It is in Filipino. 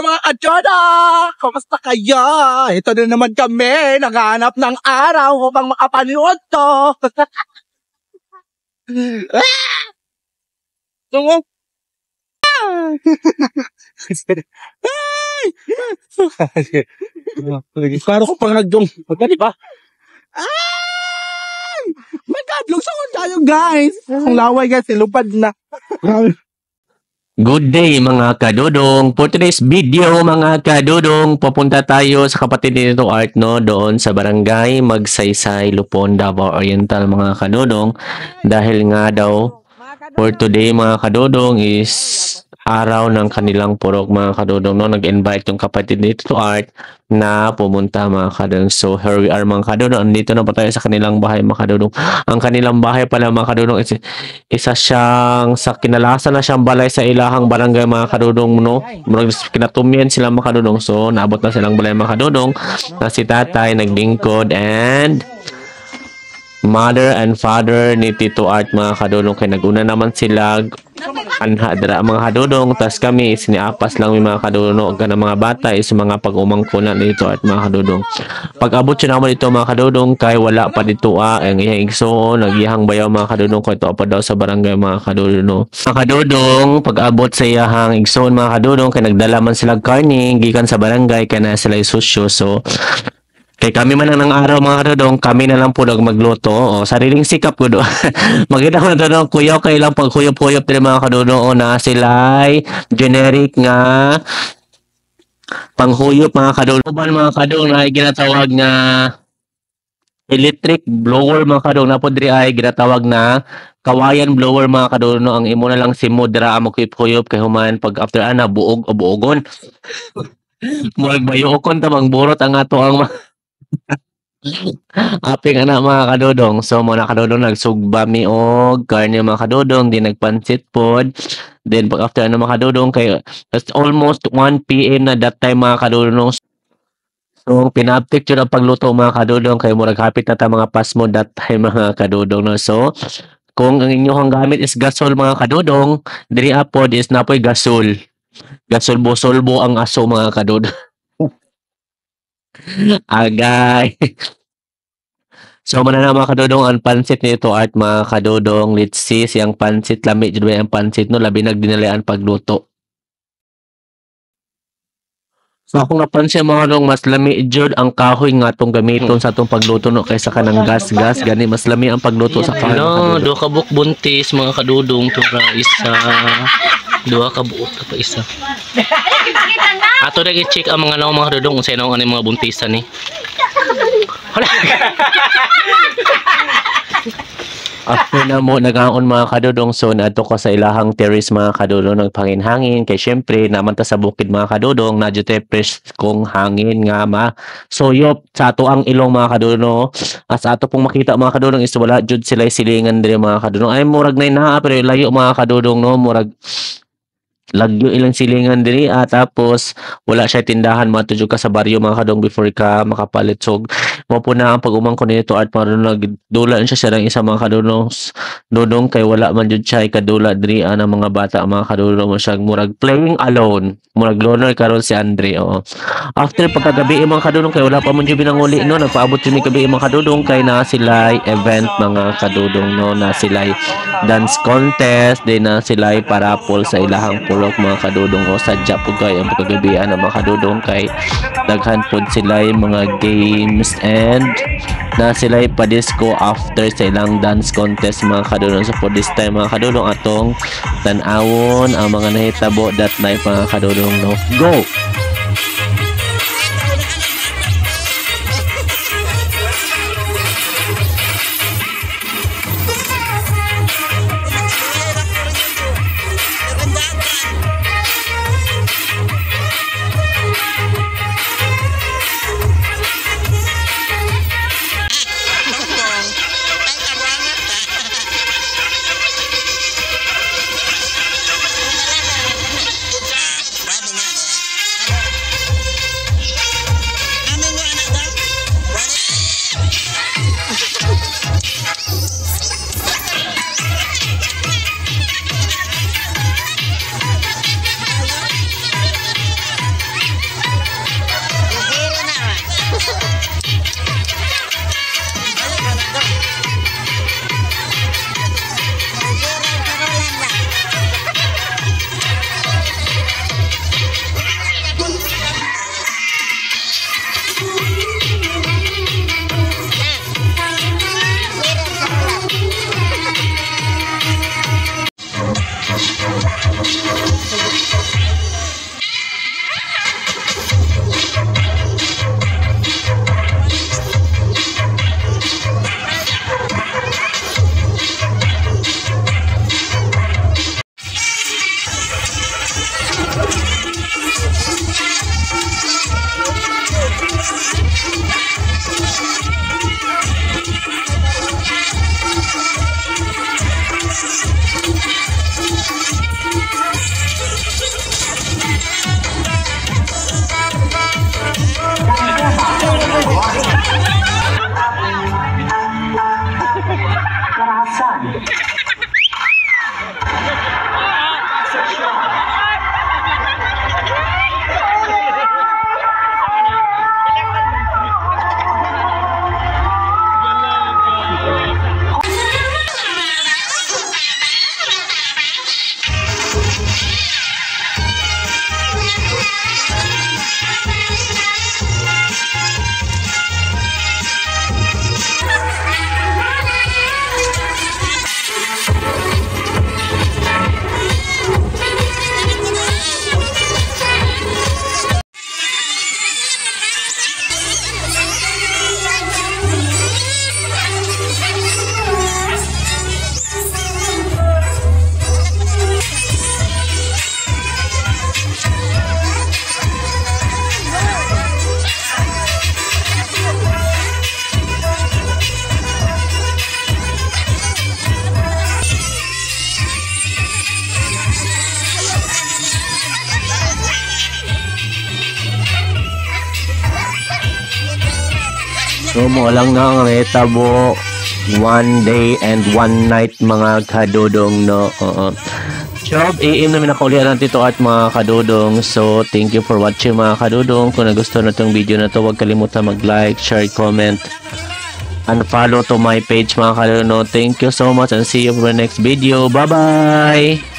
Mga kachoda! Kamusta kayo? Ito na naman kami, naghahanap ng araw upang makapanood to. Tungo. Parang ko pang nagdong. Magkali ba? Ay! Magkadlong sa tayo guys. Ang laway guys, ilupad na. Good day mga kadudong. For today's video mga kadudong, pupunta tayo sa kapatid nito Art no, doon sa barangay Magsaysay, Lupon, Davao Oriental mga kadudong. Dahil nga daw for today mga kadudong is araw ng kanilang purok mga kadudong no. Nag-invite yung kapatid nito Art na pumunta mga kadudong. So here we are mga kadudong. Andito na pa tayo sa kanilang bahay mga kadudong. Ang kanilang bahay pala mga kadudong is isa siyang sa kinalasan na siyang balay sa ilahang barangay mga kadudong no. Kinatumyan sila mga kadudong. So naabot na silang balay mga kadudong na si tatay naglingkod and mother and father ni Tito Art mga kadudong. Kaya naguna naman sila anha dara mga kadudong, tas kami siniapas lang may mga kadudong og mga bata is mga pag-umangkunan nito at mga kadudong. Pag-abot siya naman ito mga kadudong kay wala pa dito ang iyang igsoon, naghihang bayaw mga kadudong kay ito pa daw sa barangay mga kadudong. Mga kadudong, pag-abot sa iyang igsoon mga kadudong kay nagdala man sila karne gikan sa barangay kay na sila susyo. So kay kami man ng araw mga kadudong, kami na lang po magluto. O, sariling sikap ko do. Maganda ko na doon, kuyaw kayo lang pag-kuyop-kuyop din mga kadudong. O, na sila'y generic nga panghuyop mga kadudong. Uban mga kadudong ay ginatawag na electric blower mga kadudong. Napodri ay ginatawag na kawayan blower mga kadudong. Ang imo na lang simo dira mo kuyop-kuyop kay human pag after ana buog o buogon. Murag bayokon tamang burot ang ato ang aping anak mga kadudong. So mga kadudong nagsugba mi og karne mga kadudong, di nagpansit pod. Then pag after ano mga kadudong kay it's almost 1 PM na that time mga kadudong. So pinaptik yun ang pagluto mga kadudong kay murag hapit na ta mga pasmo that time mga kadudong no. So kung ang inyong gamit is gasol mga kadudong, diri apod is napoy gasol. Gasol bosolbo ang aso mga kadudong. Agay. So mana na mga kadudong ang pansit nito Art mga kadudong. Let's see siyang pansit lami jud ba ang pansit no, labi nagdinalian pagluto. So akong napansin mga kadudong mas lami jud ang kahoy nga atong gamiton sa atong pagluto no kaysa kanang gas-gas gani mas lami ang pagluto sa kahoy. No, do ka buk buntis mga kadudong tura isa. Duha ka buok pa isa. Ato na i-check ang mga mga kadudong unsay ano mga buntisan ni. After na mo nagaon mga kadudong, so nato ko sa ilahang terrace mga kadudong nagpangin-hangin kay syempre naman ta sa bukid mga kadudong na jud fresh kong hangin nga suyop sa ato ang ilong mga kadudong. As ato pong makita mga kadudong is wala jud sila silingan diri mga kadudong. Ay murag nay naa pero layo mga kadudong no, murag lagyo ilang silingan diri tapos wala siya tindahan matudyo ka sa baryo mga kadong before ka makapalit. So mo po na ang pag-umang ko nito Art para nagdula siya ng isa mga kadudong kay wala man jud siya kadula diri ang mga bata mga kadudong mo siya murag playing alone, murag loner karon si Andre. Oo. After pagkagabi mga kadudong kay wala pa man jud binanguli no, nagpaabot jud mi gabi mga kadudong kay na sila event mga kadudong no, na sila dance contest din na sila parapol sa ilahang pulok mga kadudong. O sadya po kayo ang pagkagabian ng mga kadudong kay daghan po sila mga games and na sila pa-disco after sa ilang dance contest mga kadudong. So for this time mga kadudong atong tan-awon ang mga nahitabo that night mga kadudong no. Go! So mo lang na ang retabo 1 day and 1 night mga kadudong no. 12 AM namin nakaulihan natin ito at mga kadudong. So thank you for watching mga kadudong. Kung nagustuhan na itong video na to, huwag kalimutan mag-like, share, comment, and follow to my page mga kadudong. Thank you so much and see you for the next video. Bye bye.